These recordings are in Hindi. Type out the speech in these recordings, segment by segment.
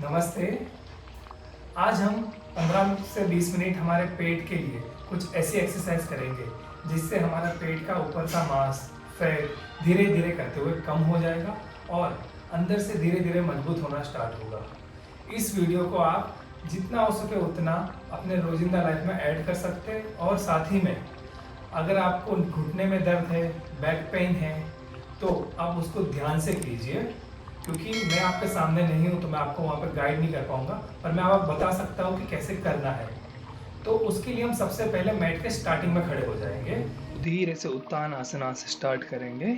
नमस्ते। आज हम 15 से 20 मिनट हमारे पेट के लिए कुछ ऐसी एक्सरसाइज करेंगे जिससे हमारा पेट का ऊपर का मांस फैट धीरे धीरे करते हुए कम हो जाएगा और अंदर से धीरे धीरे मजबूत होना स्टार्ट होगा। इस वीडियो को आप जितना हो सके उतना अपने रोजिंदा लाइफ में ऐड कर सकते हैं और साथ ही में अगर आपको घुटने में दर्द है, बैक पेन है, तो आप उसको ध्यान से कीजिए, क्योंकि मैं आपके सामने नहीं हूँ तो मैं आपको वहाँ पर गाइड नहीं कर पाऊँगा, पर मैं आपको बता सकता हूँ कि कैसे करना है। तो उसके लिए हम सबसे पहले मैट के स्टार्टिंग में खड़े हो जाएंगे। धीरे से उत्तान आसना से स्टार्ट करेंगे।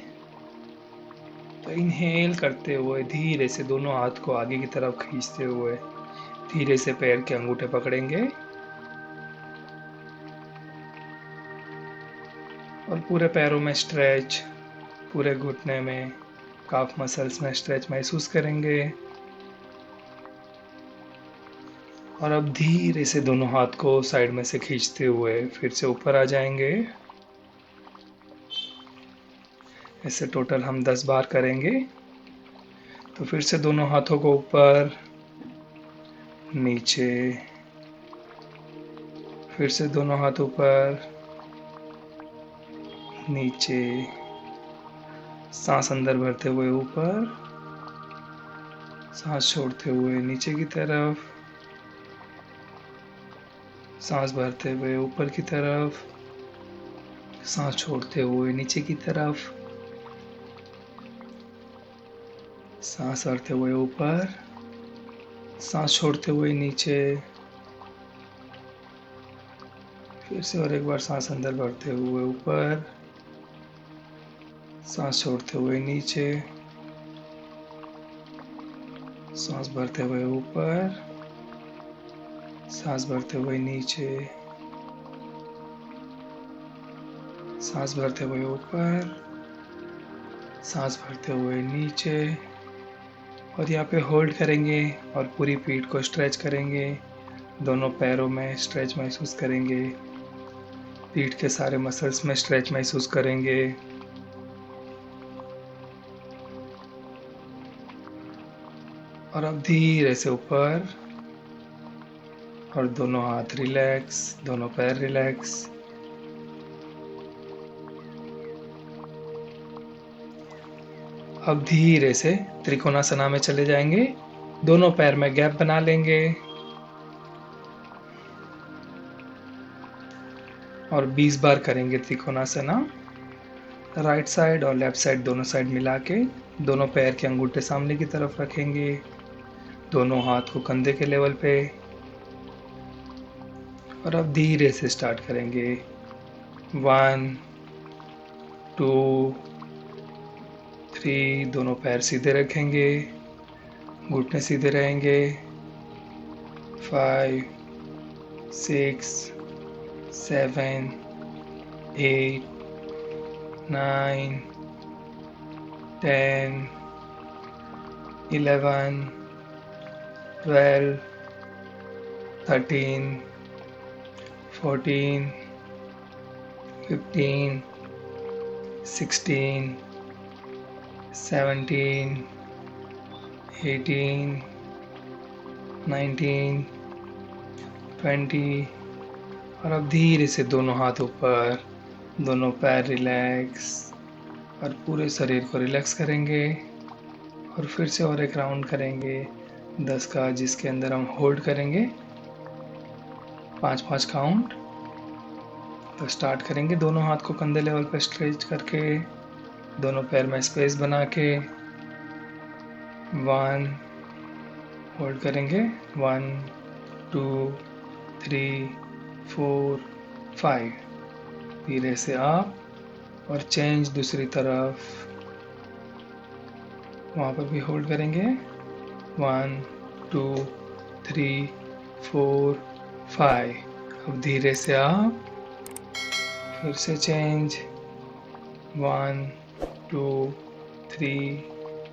तो इनहेल करते हुए धीरे से दोनों हाथ को आगे की तरफ खींचते हुए धीरे से पैर के अंगूठे पकड़ेंगे और पूरे पैरों में स्ट्रेच, पूरे घुटने में काफ मसल्स में स्ट्रेच महसूस करेंगे। और अब धीरे से दोनों हाथ को साइड में से खींचते हुए फिर से ऊपर आ जाएंगे। ऐसे टोटल हम 10 बार करेंगे। तो फिर से दोनों हाथों को ऊपर, नीचे, फिर से दोनों हाथ ऊपर, नीचे, सांस अंदर भरते हुए ऊपर, सांस छोड़ते हुए नीचे की तरफ, सांस भरते हुए ऊपर की तरफ, सांस छोड़ते हुए नीचे की तरफ, सांस भरते हुए ऊपर, सांस छोड़ते हुए नीचे, फिर से और एक बार सांस अंदर भरते हुए ऊपर, सांस छोड़ते हुए नीचे, सांस भरते हुए ऊपर, सांस भरते हुए नीचे, सांस भरते हुए ऊपर, सांस भरते हुए नीचे। और यहाँ पे होल्ड करेंगे और पूरी पीठ को स्ट्रेच करेंगे। दोनों पैरों में स्ट्रेच महसूस करेंगे, पीठ के सारे मसल्स में स्ट्रेच महसूस करेंगे। और अब धीरे से ऊपर, और दोनों हाथ रिलैक्स, दोनों पैर रिलैक्स। अब धीरे से त्रिकोणासना में चले जाएंगे। दोनों पैर में गैप बना लेंगे और 20 बार करेंगे त्रिकोणासना। राइट साइड और लेफ्ट साइड दोनों साइड मिला के दोनों पैर के अंगूठे सामने की तरफ रखेंगे, दोनों हाथ को कंधे के लेवल पे। और अब धीरे से स्टार्ट करेंगे। 1 2 3, दोनों पैर सीधे रखेंगे, घुटने सीधे रहेंगे। 5 6 7 8 9 10 11 12 13 14 15 16 17 18 19 20। और अब धीरे से दोनों हाथ ऊपर, दोनों पैर रिलैक्स और पूरे शरीर को रिलैक्स करेंगे। और फिर से और एक राउंड करेंगे 10 का, जिसके अंदर हम होल्ड करेंगे 5-5 काउंट। तो स्टार्ट करेंगे दोनों हाथ को कंधे लेवल पर स्ट्रेच करके, दोनों पैर में स्पेस बना के। 1, होल्ड करेंगे 1 2 3 4 5। धीरे से अप और चेंज दूसरी तरफ, वहाँ पर भी होल्ड करेंगे 1 2 3 4 5। अब धीरे से अप, फिर से चेंज 1 2 3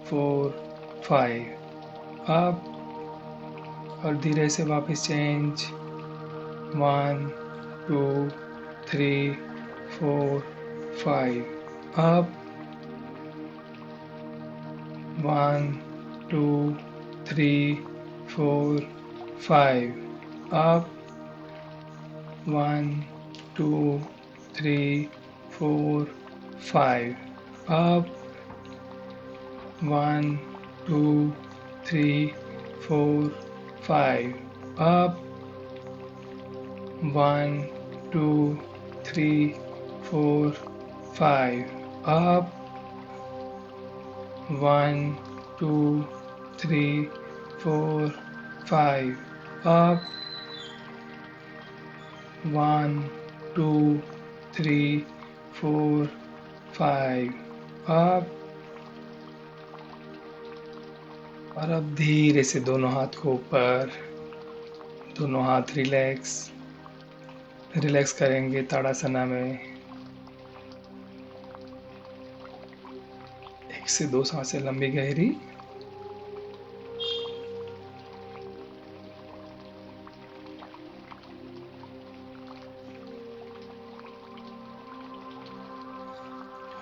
4 5। अप और धीरे से वापस change 1 2 3 4 5। Up 1 2 3 4 5 up 1 2 3 4 5 up 1 2 3 4 5 up 1 2 3 4 5 up 1 2 3 4 5 up 1 2 3 4 5 up। और अब धीरे से दोनों हाथ को ऊपर, दोनों हाथ रिलैक्स करेंगे ताड़ासना में। 1 से 2 सांसें लंबी गहरी।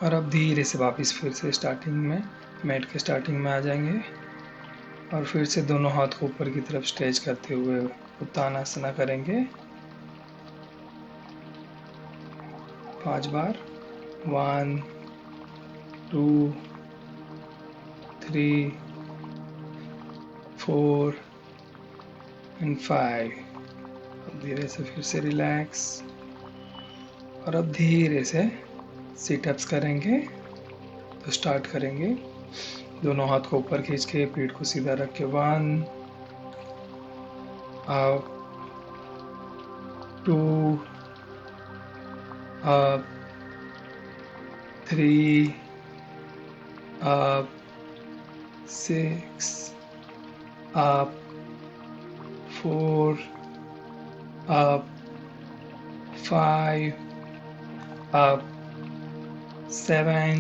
और अब धीरे से वापस फिर से स्टार्टिंग में, मैट के स्टार्टिंग में आ जाएंगे और फिर से दोनों हाथ को ऊपर की तरफ स्ट्रेच करते हुए उत्तानासना करेंगे 5 बार। 1 2 3 4 एंड 5। अब धीरे से फिर से रिलैक्स। और अब धीरे से सिटअप्स करेंगे। तो स्टार्ट करेंगे दोनों हाथ को ऊपर खींच के, पीठ को सीधा रख के 1 up 2 up 3 up 6 up 4 up 5 up 7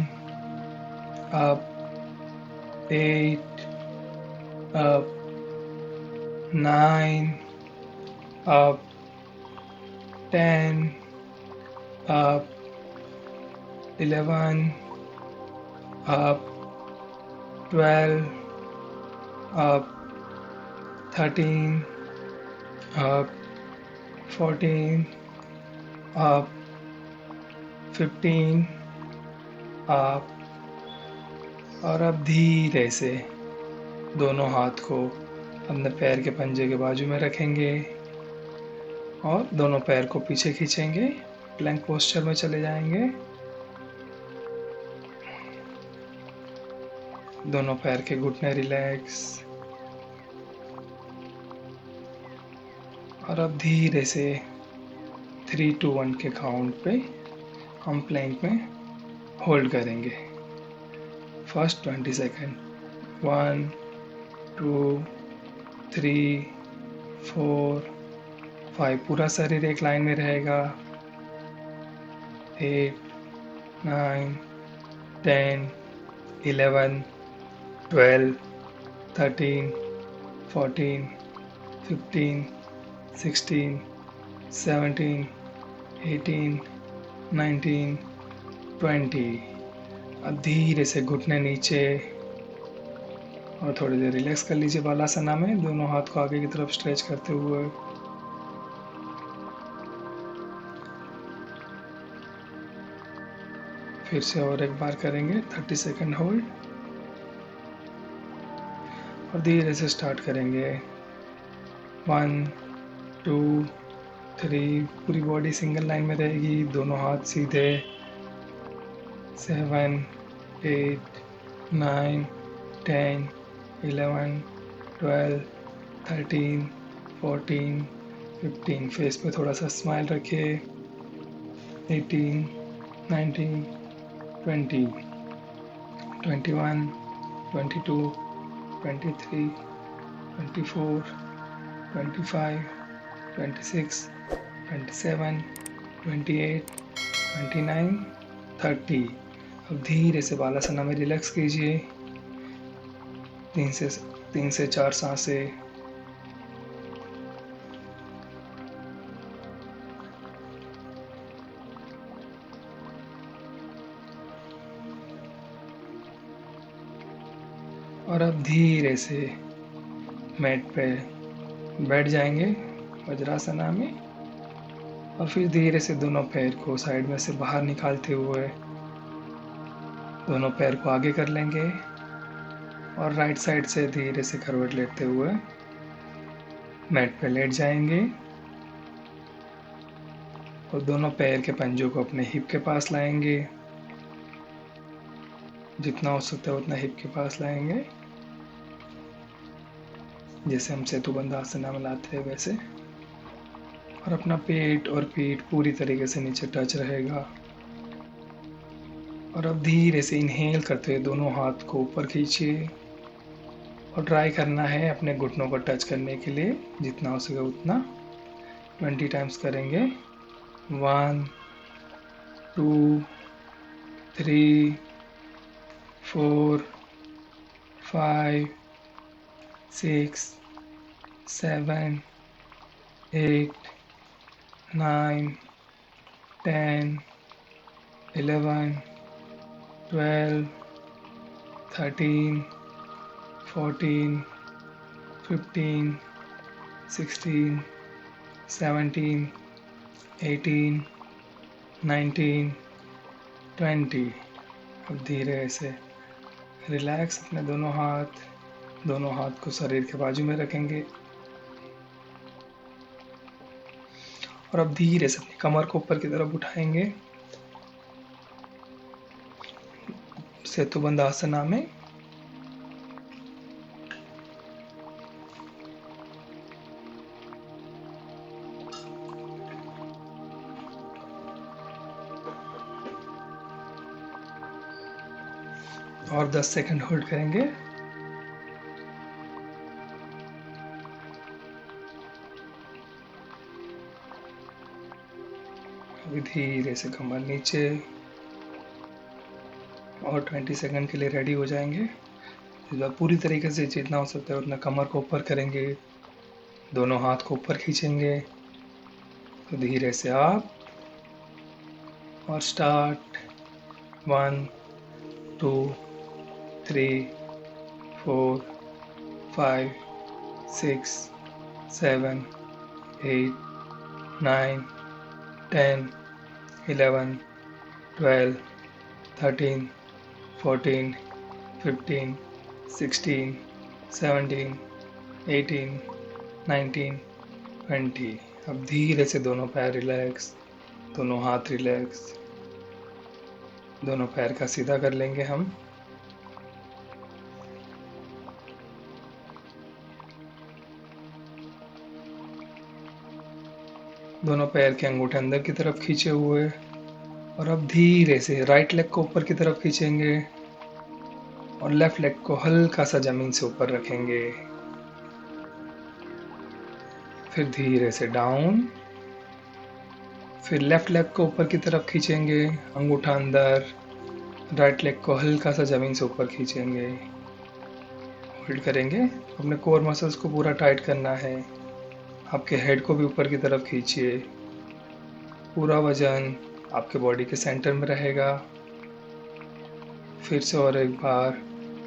up 8 up 9 up 10 up 11 up 12 up 13 up 14 up 15 up। और अब धीरे से दोनों हाथ को अपने पैर के पंजे के बाजू में रखेंगे और दोनों पैर को पीछे खींचेंगे, प्लैंक पोस्चर में चले जाएंगे। दोनों पैर के घुटने रिलैक्स। और अब धीरे से 3 2 1 के काउंट पे हम प्लैंक में होल्ड करेंगे। First 20 second. 1 2 3 4 5। पूरा शरीर एक लाइन में रहेगा। 8 9 10 11 12 13 14 15 16 17 18 19 20। अब धीरे से घुटने नीचे और थोड़ी देर रिलैक्स कर लीजिए बालासना में, दोनों हाथ को आगे की तरफ स्ट्रेच करते हुए। फिर से और एक बार करेंगे 30 सेकेंड होल्ड और धीरे से स्टार्ट करेंगे। 1 2 3। पूरी बॉडी सिंगल लाइन में रहेगी, दोनों हाथ सीधे। 7 8 9 10 11 12 13 14 15। फेस पे थोड़ा सा स्माइल रखिए। 18 19 20 21 22 23 24 25 26 27 28 29 30। अब धीरे से बालासना में रिलैक्स कीजिए। 3 से 4 सांसें। और अब धीरे से मैट पे बैठ जाएंगे वज्रासना में, और फिर धीरे से दोनों पैर को साइड में से बाहर निकालते हुए दोनों पैर को आगे कर लेंगे और राइट साइड से धीरे से करवट लेते हुए मैट पे लेट जाएंगे और दोनों पैर के पंजों को अपने हिप के पास लाएंगे। जितना हो सकता है उतना हिप के पास लाएंगे, जैसे हम सेतुबंध आसना में लाते हैं वैसे। और अपना पेट और पीठ पूरी तरीके से नीचे टच रहेगा। और अब धीरे से इनहेल करते हुए दोनों हाथ को ऊपर खींचिए और ट्राई करना है अपने घुटनों को टच करने के लिए, जितना हो सके उतना 20 टाइम्स करेंगे। 1 2 3 4 5 6 7 8 9 10 11 12 13 14 15 16 17 18 19 20। अब धीरे से रिलैक्स अपने दोनों हाथ को शरीर के बाजू में रखेंगे और अब धीरे से अपनी कमर को ऊपर की तरफ उठाएंगे सेतुबंध आसना में। और 10 सेकंड होल्ड करेंगे। अभी धीरे से कमर नीचे और 20 सेकंड के लिए रेडी हो जाएंगे। इस बार पूरी तरीके से जितना हो सकता है उतना कमर को ऊपर करेंगे, दोनों हाथ को ऊपर खींचेंगे। तो धीरे से आप और स्टार्ट 1 2 3 4 5 6 7 8 9 10 11 12 13 14 15 16 17 18 19 20। अब धीरे से दोनों पैर रिलैक्स, दोनों हाथ रिलैक्स, दोनों पैर का सीधा कर लेंगे हम। दोनों पैर के अंगूठे अंदर की तरफ खींचे हुए और अब धीरे से राइट लेग को ऊपर की तरफ खींचेंगे और लेफ्ट लेग को हल्का सा जमीन से ऊपर रखेंगे। फिर धीरे से डाउन, फिर लेफ्ट लेग को ऊपर की तरफ खींचेंगे, अंगूठा अंदर, राइट लेग को हल्का सा जमीन से ऊपर खींचेंगे, होल्ड करेंगे। अपने कोर मसल्स को पूरा टाइट करना है। आपके हेड को भी ऊपर की तरफ खींचिए, पूरा वजन आपके बॉडी के सेंटर में रहेगा। फिर से और एक बार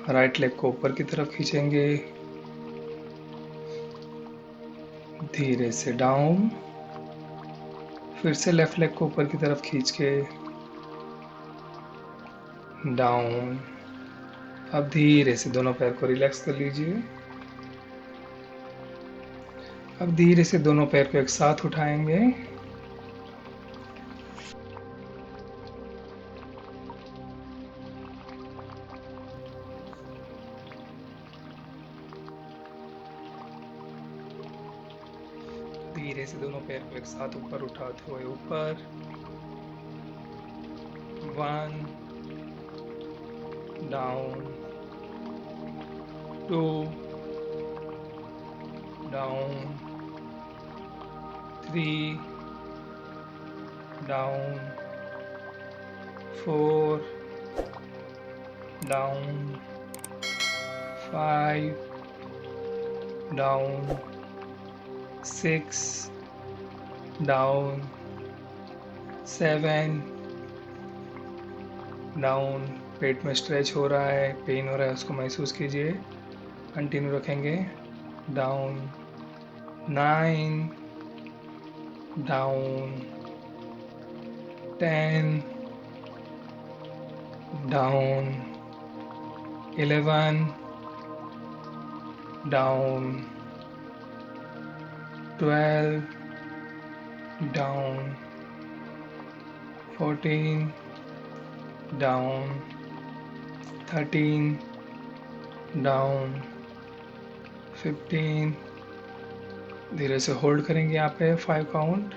राइट लेग को ऊपर की तरफ खींचेंगे, धीरे से डाउन, फिर से लेफ्ट लेग को ऊपर की तरफ खींच के डाउन। अब धीरे से दोनों पैर को रिलैक्स कर लीजिए। अब धीरे से दोनों पैर को एक साथ उठाएंगे धीरे से दोनों पैर को एक साथ ऊपर उठाते हुए ऊपर 1 down 2 down 3 down 4 down 5 down 6 down 7 down. पेट में स्ट्रेच हो रहा है, पेन हो रहा है, उसको महसूस कीजिए। कंटिन्यू रखेंगे। down, 9, down, 10, down, 11, down, 12, down, 14, down, 13, down, 15, धीरे से होल्ड करेंगे यहाँ पे 5 काउंट,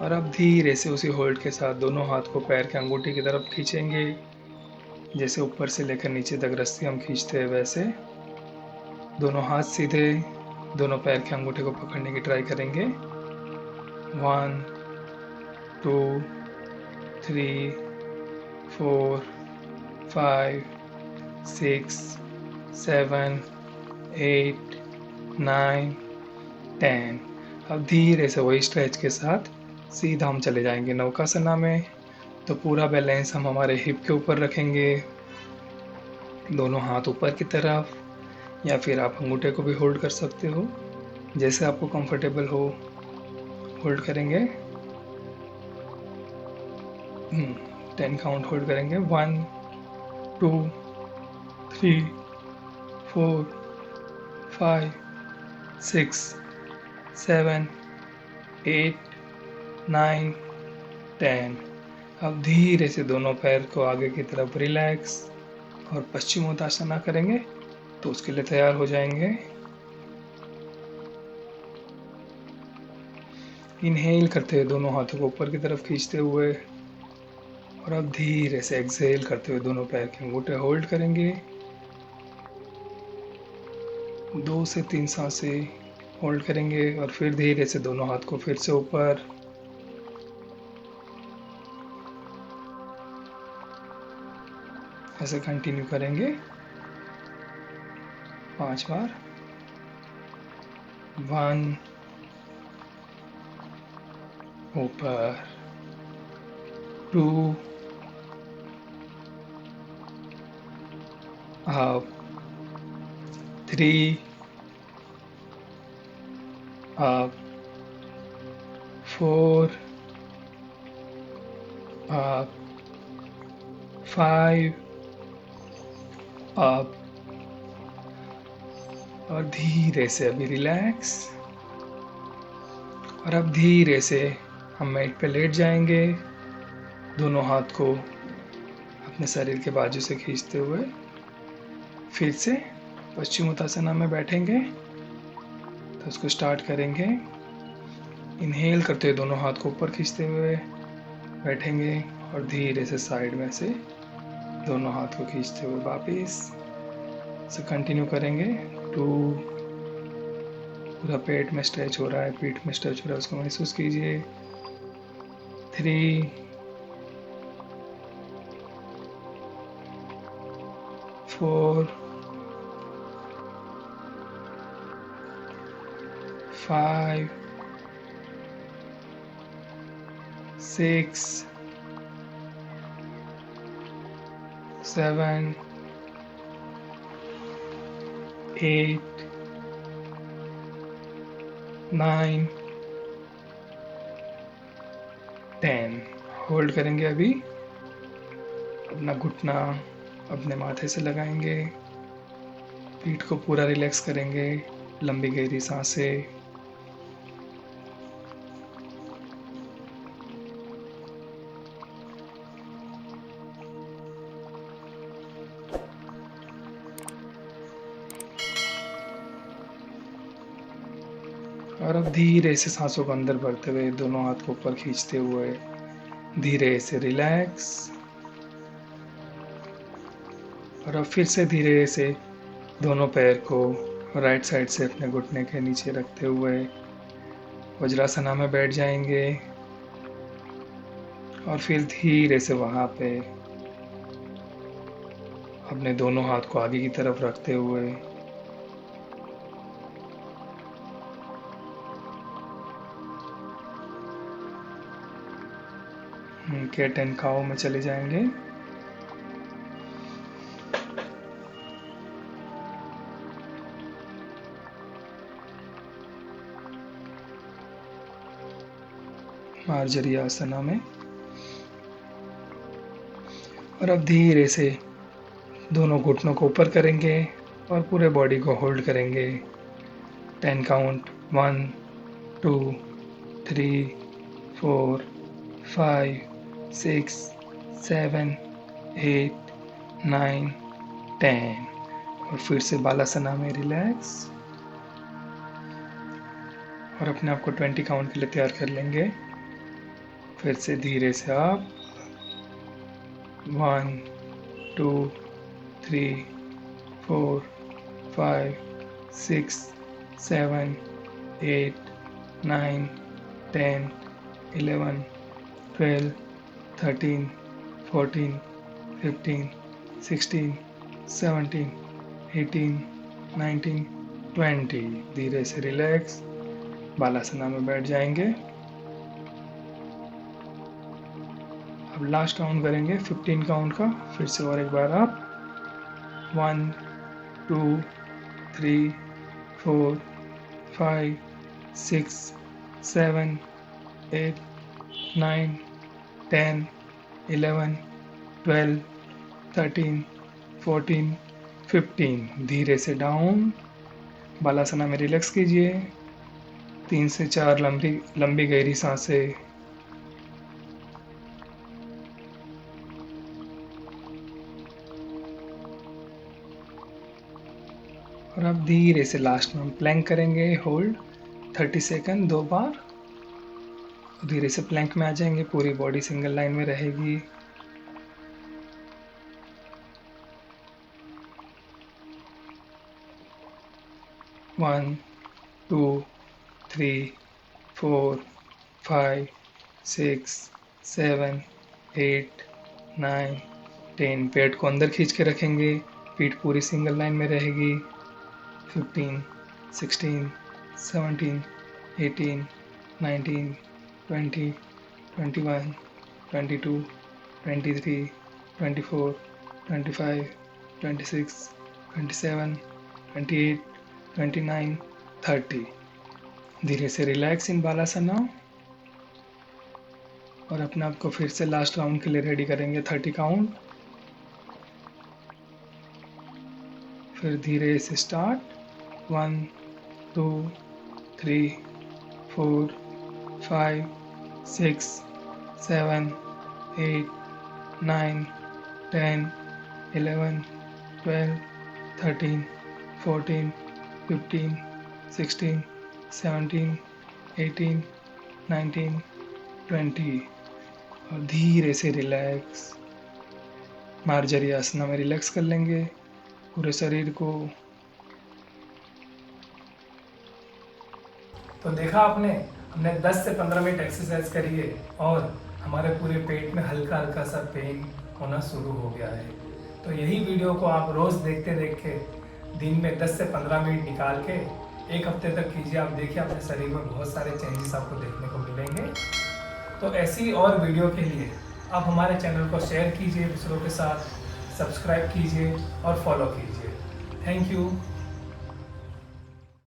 और अब धीरे से उसी होल्ड के साथ दोनों हाथ को पैर के अंगूठे की तरफ खींचेंगे, जैसे ऊपर से लेकर नीचे तक रस्सी हम खींचते हैं वैसे। दोनों हाथ सीधे दोनों पैर के अंगूठे को पकड़ने की ट्राई करेंगे। 1, 2, 3, 4, 5, 6, 7, 8, 9, 10। अब धीरे से वही स्ट्रेच के साथ सीधा हम चले जाएंगे नौकासना में। तो पूरा बैलेंस हम हमारे हिप के ऊपर रखेंगे, दोनों हाथ ऊपर की तरफ, या फिर आप अंगूठे को भी होल्ड कर सकते हो, जैसे आपको कंफर्टेबल हो होल्ड करेंगे। 10 काउंट होल्ड करेंगे। 1, 2, 3, 4, 5, 6, 7, 8, 9, 10। अब धीरे से दोनों पैर को आगे की तरफ रिलैक्स और पश्चिमोत्ताना करेंगे, तो उसके लिए तैयार हो जाएंगे। इनहेल करते हुए दोनों हाथों को ऊपर की तरफ खींचते हुए, और अब धीरे से एक्सहेल करते हुए दोनों पैर के अंगूठे होल्ड करेंगे। 2 से 3 सांसें होल्ड करेंगे और फिर धीरे से दोनों हाथ को फिर से ऊपर। ऐसे कंटिन्यू करेंगे 5 बार। 1, ऊपर, 2, अप, 3, अप, 4, अप, 5, अप, और धीरे से अभी रिलैक्स। और अब धीरे से हम मैट पे लेट जाएंगे, दोनों हाथ को अपने शरीर के बाजू से खींचते हुए फिर से पश्चिमोत्ताना में बैठेंगे। तो उसको स्टार्ट करेंगे। इनहेल करते हुए दोनों हाथ को ऊपर खींचते हुए बैठेंगे और धीरे से साइड में से दोनों हाथ को खींचते हुए वापस से कंटिन्यू करेंगे। 2, पूरा पेट में स्ट्रेच हो रहा है, पीठ में स्ट्रेच हो रहा है, उसको महसूस कीजिए। 3, 4, 5, 6, 7, 8, 9, 10। होल्ड करेंगे अभी। अपना घुटना अपने माथे से लगाएंगे, पीठ को पूरा रिलैक्स करेंगे, लंबी गहरी सांसें। और अब धीरे से सांसों को अंदर भरते हुए दोनों हाथ को ऊपर खींचते हुए धीरे से रिलैक्स। और अब फिर से धीरे से दोनों पैर को राइट साइड से अपने घुटने के नीचे रखते हुए वज्रासना में बैठ जाएंगे। और फिर धीरे से वहाँ पे अपने दोनों हाथ को आगे की तरफ रखते हुए कैट एंड काऊ में चले जाएंगे। मार्जरी आसना में। और अब धीरे से दोनों घुटनों को ऊपर करेंगे और पूरे बॉडी को होल्ड करेंगे। 10 काउंट 1 2 3 4 5 6 7 8 9 10। और फिर से बालासना में रिलैक्स और अपने आप को 20 काउंट के लिए तैयार कर लेंगे। फिर से धीरे से आप 1 2 3 4 5 6 7 8 9 10 11 12 13 14 15 16 17 18 19 20। धीरे से रिलैक्स बालासना में बैठ जाएंगे। अब लास्ट काउंट करेंगे 15 काउंट का। फिर से और एक बार आप 1 2 3 4 5 6 7 8 9 10 11 12 13 14 15। धीरे से डाउन बालासना में रिलैक्स कीजिए। 3 से 4 लंबी गहरी सांसें। और अब धीरे से लास्ट में हम प्लैंक करेंगे। होल्ड 30 सेकंड 2 बार। धीरे से प्लैंक में आ जाएंगे। पूरी बॉडी सिंगल लाइन में रहेगी। वन 2 3 4 5 6 7 8 9 10। पेट को अंदर खींच के रखेंगे। पीठ पूरी सिंगल लाइन में रहेगी। 15 16 17 18 19 20 21 22 23 24 25 26 27 28 29 30। धीरे से रिलैक्स इन बालासना और अपने आप को फिर से लास्ट राउंड के लिए रेडी करेंगे। 30 काउंट। फिर धीरे से स्टार्ट 1 2 3 4 5 6 7 8 9 10 11 12 13 14 15 16 17 18 19 20। और धीरे से रिलैक्स मार्जरी आसना में रिलैक्स कर लेंगे पूरे शरीर को। तो देखा आपने, हमने 10 से 15 मिनट एक्सरसाइज करी है और हमारे पूरे पेट में हल्का हल्का सा पेन होना शुरू हो गया है। तो यही वीडियो को आप रोज़ देखते देख दिन में 10 से 15 मिनट निकाल के 1 हफ्ते तक कीजिए। आप देखिए अपने शरीर में बहुत सारे चेंजेस आपको देखने को मिलेंगे। तो ऐसी और वीडियो के लिए आप हमारे चैनल को शेयर कीजिए दूसरों के साथ, सब्सक्राइब कीजिए और फॉलो कीजिए। Thank you.